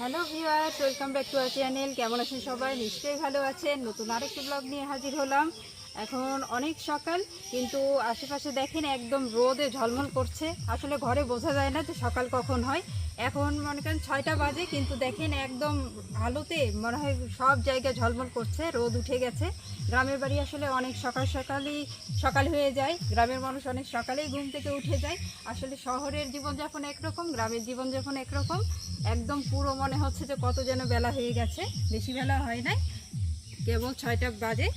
Hello viewers, welcome back to our channel. কেমন আছেন সবাই? নিশ্চয়ই ভালো আছেন। নতুন আরেকটি ব্লগ নিয়ে হাজির হলাম। এখন অনেক সকাল, কিন্তু আশেপাশে দেখেন একদম রোদে ঝলমল করছে। আসলে ঘরে বোঝা যায় না যে সকাল কখন হয়। এখন মনে করেন 6টা বাজে, কিন্তু দেখেন একদম আলোতে মনে হয় সব জায়গায় ঝলমল করছে, রোদ উঠে গেছে। গ্রামের বাড়ি আসলে অনেক সকাল হয়ে যায়। গ্রামের মানুষ অনেক সকালেই ঘুম থেকে উঠে যায়। আসলে শহরের জীবনযাপন একরকম, গ্রামের জীবনযাপন একরকম। একদম পুরো মনে হচ্ছে যে কত যেন বেলা হয়ে গেছে। বেশি বেলা হয় নাই, কেবল 6টা বাজে।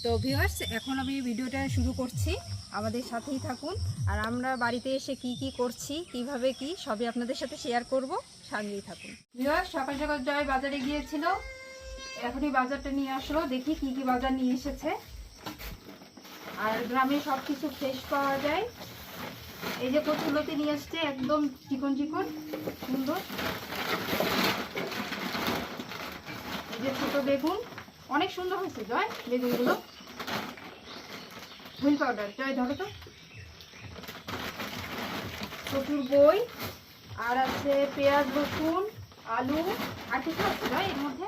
তো ভিউয়ার্স, এখন আমি ভিডিওটা শুরু করছি, আমাদের সাথেই থাকুন। আর আমরা বাড়িতে এসে কি কি করছি, কিভাবে কি, সবই আপনাদের সাথে শেয়ার করব, সঙ্গেই থাকুন। ভিউয়ার্স, সকাল সকাল জয় বাজারে গিয়েছিল, এখনই বাজারটা নিয়ে আসলো। দেখি কি কি বাজার নিয়ে এসেছে। আর গ্রামে সব কিছু ফ্রেশ পাওয়া যায়। এই যে কচুলতি নিয়ে আসছে, একদম চিকন চিকন সুন্দর। এই যে ছোট বেগুন, অনেক সুন্দর হয়েছে জয় বেগুনগুলো। হুইল পাউডার, জয় ধরো তো। প্রচুর বই, আর আছে পেঁয়াজ, রসুন, আলু, আর কিছু আছে জয় এর মধ্যে?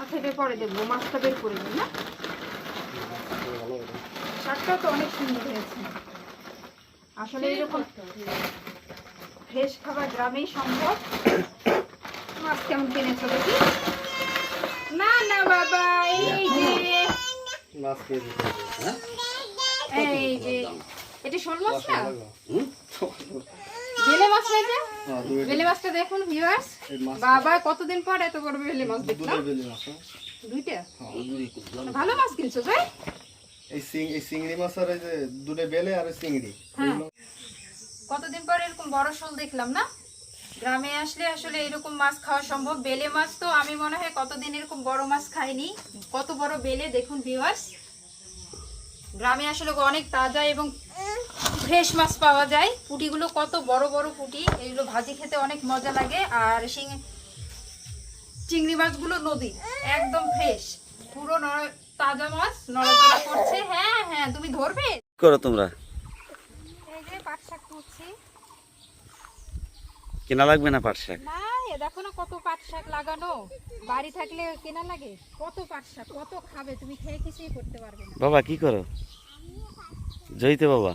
আচ্ছা, এটা পরে দেখবো, মাছটা বের করে দিন না। শাকটা তো অনেক সুন্দর হয়েছে। আসলে এরকম ফ্রেশ খাবার গ্রামেই সম্ভব। মাছ কেমন কিনেছো দেখি? না না বাবা, এই যে এই যে এটা শোল মাছ না, বেলে মাছ না এটা? বেলে মাছটা দেখুন ভিউয়ার্স, বাবা কতদিন পর এত বড় বেলে মাছ দেখলাম। দুইটা ভালো মাছ কিনছো তাই? এই চিংড়ি মাছ আর এই যে দুটো বেলে আর চিংড়ি। কতদিন পর এরকম বড় শোল দেখলাম না। গ্রামে আসলে আসলে এরকম মাছ খাওয়া সম্ভব। বেলে মাছ তো আমি মনে হয় কতদিন এরকম বড় মাছ খাইনি। কত বড় বেলে দেখুন ভিউয়ার্স। গ্রামে আসলে অনেক তাজা এবং ফ্রেশ মাছ পাওয়া যায়। পুঁটিগুলো কত বড় বড় পুঁটি, এগুলো ভাজি খেতে অনেক মজা লাগে। আর চিংড়ি মাছগুলো নদী, একদম ফ্রেশ, পুরো তাজা মাছ, নড়াচড়া করছে। হ্যাঁ হ্যাঁ, তুমি ধরবে করো তোমরা? এই যে পাট শাক তুলছি। কেনা লাগবে না পাট শাক? না, এ দেখো না কত পাট শাক লাগানো। বাড়ি থাকলে কেনা লাগে? কত পাট শাক, কত খাবে, তুমি খেয়ে কিছুই করতে পারবে না। বাবা কি করো? জয়িতে বাবা,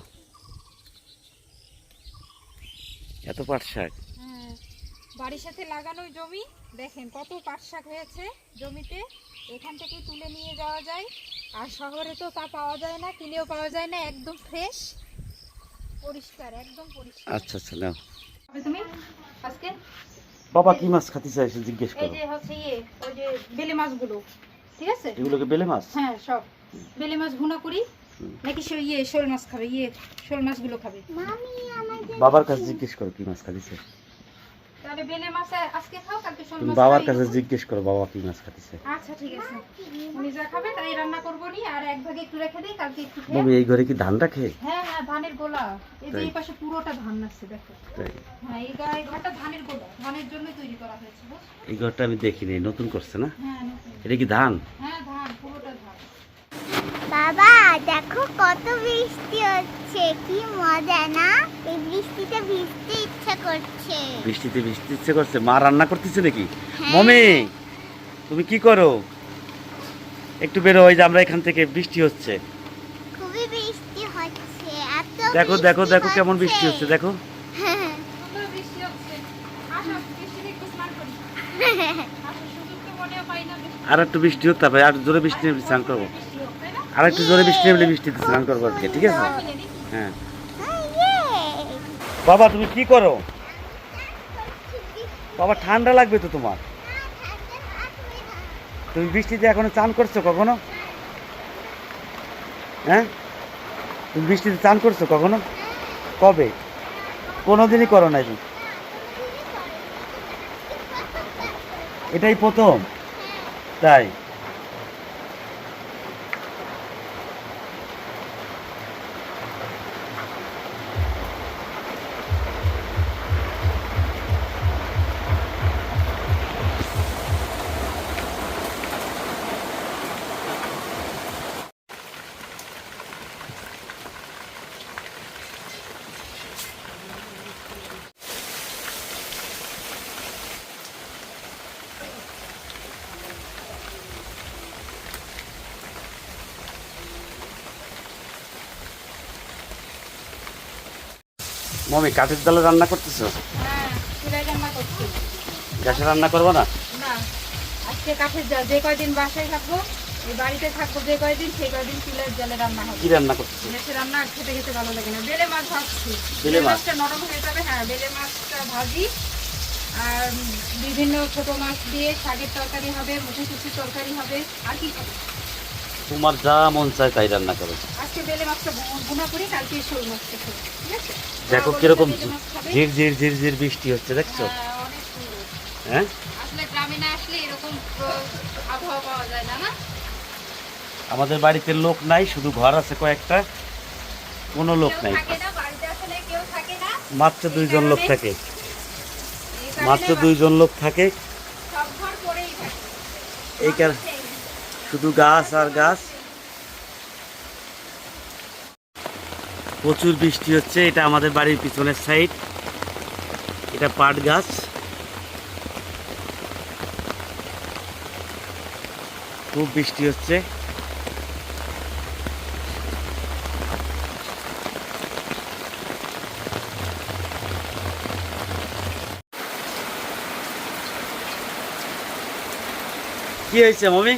এত পাট শাক? হ্যাঁ, বাড়ির সাথে লাগানো জমি, দেখেন কত পাট শাক হয়েছে জমিতে। এখান থেকে তুলে নিয়ে যাওয়া যায়। আর শহরে তো তা পাওয়া যায় না, কিনেও পাওয়া যায় না। একদম ফ্রেশ, পরিষ্কার, একদম পরিষ্কার। আচ্ছা আচ্ছা, নাও। তুমি আজকে বাবা কি মাছ খাতে চাইছে জিজ্ঞেস এই করো। যে হচ্ছে ওই যে বেলে মাছগুলো, ঠিক আছে? এগুলোকে বেলে মাছ? হ্যাঁ, সব বেলে মাছ ভুনা করি, নাকি শোল মাছ খাবে? শোল মাছগুলো খাবে। বাবার কাছে জিজ্ঞেস করো কি মাছ খাতিছে। তাহলে বেলে মাছ আজকে খাও, কালকে শোল তুমি মাছ বাবার খাবে। কাছে জিজ্ঞেস করো বাবা কি মাছ খাতিছে। আচ্ছা ঠিক আছে, উনি যা খাবে তাই রান্না করবো নি। আর এক ভাগে একটু রেখে দিই, কালকে একটু খেয়ে। বাবা এই ঘরে কি ধান রাখে? হ্যাঁ হ্যাঁ, ধানের গোলা। এই যে তাই? এই পাশে পুরোটা ধান আছে, দেখো। তাই? হ্যাঁ, এই ঘরটা ধানের গোলা, ধানের জন্য তৈরি করা হয়েছে। এই ঘরটা আমি দেখিনি, নতুন করছে না? হ্যাঁ নতুন। এটা কি ধান? হ্যাঁ ধান, পুরোটা ধান। বাবা দেখো কত বৃষ্টি হচ্ছে, কি মজা না? এই বৃষ্টিতে ভিজতে ইচ্ছা করছে। বৃষ্টিতে ভিজতে ইচ্ছে করছে? মা রান্না করতেছে নাকি? হ্যাঁ। মমি তুমি কি করো? একটু বেরো, ওই যে আমরা এখান থেকে বৃষ্টি হচ্ছে। খুবই বৃষ্টি হচ্ছে, এত দেখো দেখো দেখো কেমন বৃষ্টি হচ্ছে, দেখো। সুন্দর বৃষ্টি হচ্ছে। আসো, বৃষ্টিতে একটু স্নান করি। আসো, সুযোগ তো মনেও পাই না বৃষ্টি। আর একটু বৃষ্টি হোক, তারপরে আর জোরে বৃষ্টি নেমে স্নান করবো। বৃষ্টি হোক, তাই না? আর একটু জোরে বৃষ্টি নেমে বৃষ্টিতে স্নান করবো আজকে, ঠিক আছে? খাবার কিনে নিই। হ্যাঁ। ইয়ে। বাবা তুমি কি করো? বাবা ঠান্ডা লাগবে তো তোমার। তুমি বৃষ্টিতে এখনো চান করছো কখনো? হ্যাঁ, তুমি বৃষ্টিতে চান করছো কখনো? কবে? কোনোদিনই করো নাই? এটাই প্রথম? তাই? মমি কাঠের জালে রান্না করতেছো? হ্যাঁ, চুলায় রান্না করছি। গ্যাসে রান্না করবো না? না, আজকে কাঠের জাল, যে কয়দিন বাসায় থাকবো, এই বাড়িতে থাকবো যে কয়দিন, সেই কয়দিন চুলার জালে রান্না হবে। কি রান্না করতেছো? গ্যাসে রান্না খেতে খেতে ভালো লাগে না। বেলে মাছ ভাজছি। বেলে মাছ? মাছটা নরম হয়ে যাবে। হ্যাঁ, বেলে মাছটা ভাজি। আর বিভিন্ন ছোট মাছ দিয়ে শাকের তরকারি হবে, মুখে কুচির তরকারি হবে। আর কি খাবে? তোমার যা মন চায় তাই রান্না করো। আজকে বেলে মাছটা ভুনা করে, কালকে শোল মাছটা খাবো। ঠিক আছে? দেখো বড় কিরকম বেলে মাছ খাবে। ঝির ঝির ঝির ঝির বৃষ্টি হচ্ছে, দেখছো? হ্যাঁ, অনেক সুন্দর। হ্যাঁ, আসলে গ্রামে না আসলে এরকম আবহাওয়া পাওয়া যায় না, না? আমাদের বাড়িতে লোক নাই, শুধু ঘর আছে কয়েকটা, কোনো লোক কেউ নাই, থাকে না, বাড়িতে আসলে কেউ থাকে না। মাত্র 2 জন লোক থাকে, এই কারণে মাত্র 2 জন লোক থাকে। সব ঘর পড়েই থাকে। এই কারণে শুধু গাছ আর গাছ। প্রচুর বৃষ্টি হচ্ছে। এটা আমাদের বাড়ির পিছনের সাইড, এটা পাট গাছ। খুব বৃষ্টি হচ্ছে। কি হয়েছে মমি?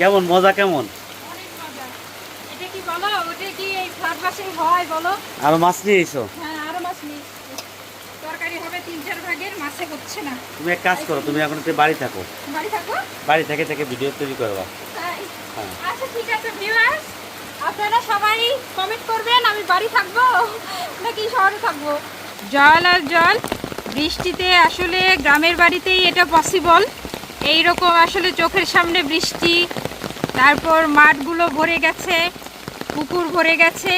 কেমন মজা, কেমন? অনেক মজা। এটা কি বলো, ওটা কি এই ফ্ল্যাট বাসে হয় বলো? আরো মাছ নিয়ে এসো। হ্যাঁ, আরো মাছ নেই। তরকারি হবে 3-4 ভাগের, মাছে করছে না। তুমি এক কাজ করো, তুমি এখন একটু বাড়ি থাকো, বাড়ি থাকো? বাড়ি থেকে থেকে ভিডিও তৈরি করবা। তাই? হ্যাঁ। আচ্ছা ঠিক আছে ভিউয়ার্স, আপনারা সবাই কমেন্ট করবেন আমি বাড়ি থাকবো নাকি শহরে থাকবো। জল আর জল, বৃষ্টিতে আসলে গ্রামের বাড়িতেই এটা পসিবল। এইরকম আসলে চোখের সামনে বৃষ্টি, তারপর মাঠগুলো ভরে গেছে, পুকুর ভরে গেছে,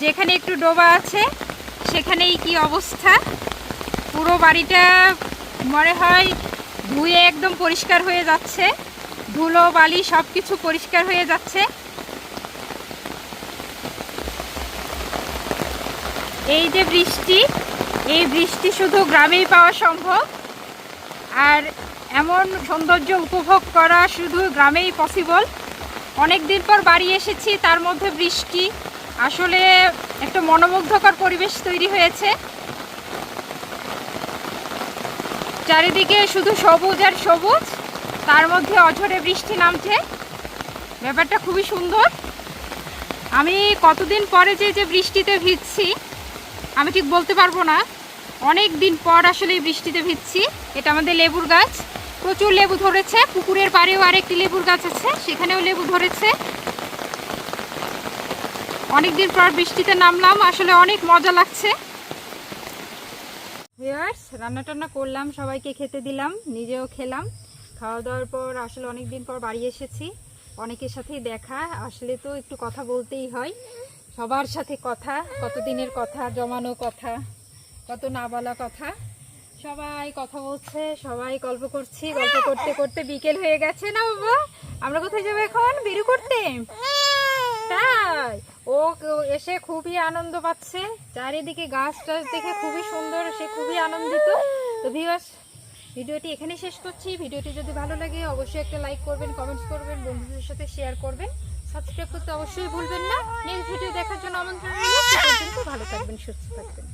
যেখানে একটু ডোবা আছে সেখানেই কি অবস্থা। পুরো বাড়িটা মনে হয় ধুয়ে একদম পরিষ্কার হয়ে যাচ্ছে, ধুলো বালি সব কিছু পরিষ্কার হয়ে যাচ্ছে। এই যে বৃষ্টি, এই বৃষ্টি শুধু গ্রামেই পাওয়া সম্ভব, আর এমন সৌন্দর্য উপভোগ করা শুধু গ্রামেই পসিবল। অনেক দিন পর বাড়ি এসেছি, তার মধ্যে বৃষ্টি, আসলে একটা মনোমুগ্ধকর পরিবেশ তৈরি হয়েছে। চারিদিকে শুধু সবুজ আর সবুজ, তার মধ্যে অঝরে বৃষ্টি নামছে, ব্যাপারটা খুবই সুন্দর। আমি কতদিন পরে যে বৃষ্টিতে ভিজছি আমি ঠিক বলতে পারবো না, অনেক দিন পর আসলে এই বৃষ্টিতে ভিজছি। এটা আমাদের লেবুর গাছ, প্রচুর লেবু ধরেছে। পুকুরের পাড়েও আরেকটি লেবুর গাছ আছে, সেখানেও লেবু ধরেছে। অনেক দিন পর বৃষ্টিতে নামলাম, আসলে অনেক মজা লাগছে। ভিউয়ার্স, রান্না টান্না করলাম, সবাইকে খেতে দিলাম, নিজেও খেলাম। খাওয়া দাওয়ার পর আসলে অনেক দিন পর বাড়ি এসেছি, অনেকের সাথেই দেখা, আসলে তো একটু কথা বলতেই হয়। সবার সাথে কথা, কতদিনের কথা, জমানো কথা, কত না বলা কথা, সবাই কথা বলছে, সবাই গল্প করছি। গল্প করতে করতে বিকেল হয়ে গেছে না বাবা? আমরা কোথায় যাবো এখন? বেরু করতে? তাই? ও এসে খুবই আনন্দ পাচ্ছে, চারিদিকে গাছ টাছ দেখে খুবই সুন্দর, সে খুবই আনন্দিত। তো ভিউয়ার্স, ভিডিওটি এখানে শেষ করছি। ভিডিওটি যদি ভালো লাগে অবশ্যই একটা লাইক করবেন, কমেন্টস করবেন, বন্ধুদের সাথে শেয়ার করবেন, সাবস্ক্রাইব করতে অবশ্যই ভুলবেন না। নেক্সট ভিডিও দেখার জন্য আমন্ত্রণ রইল। সে পর্যন্ত ভালো থাকবেন, সুস্থ থাকবেন।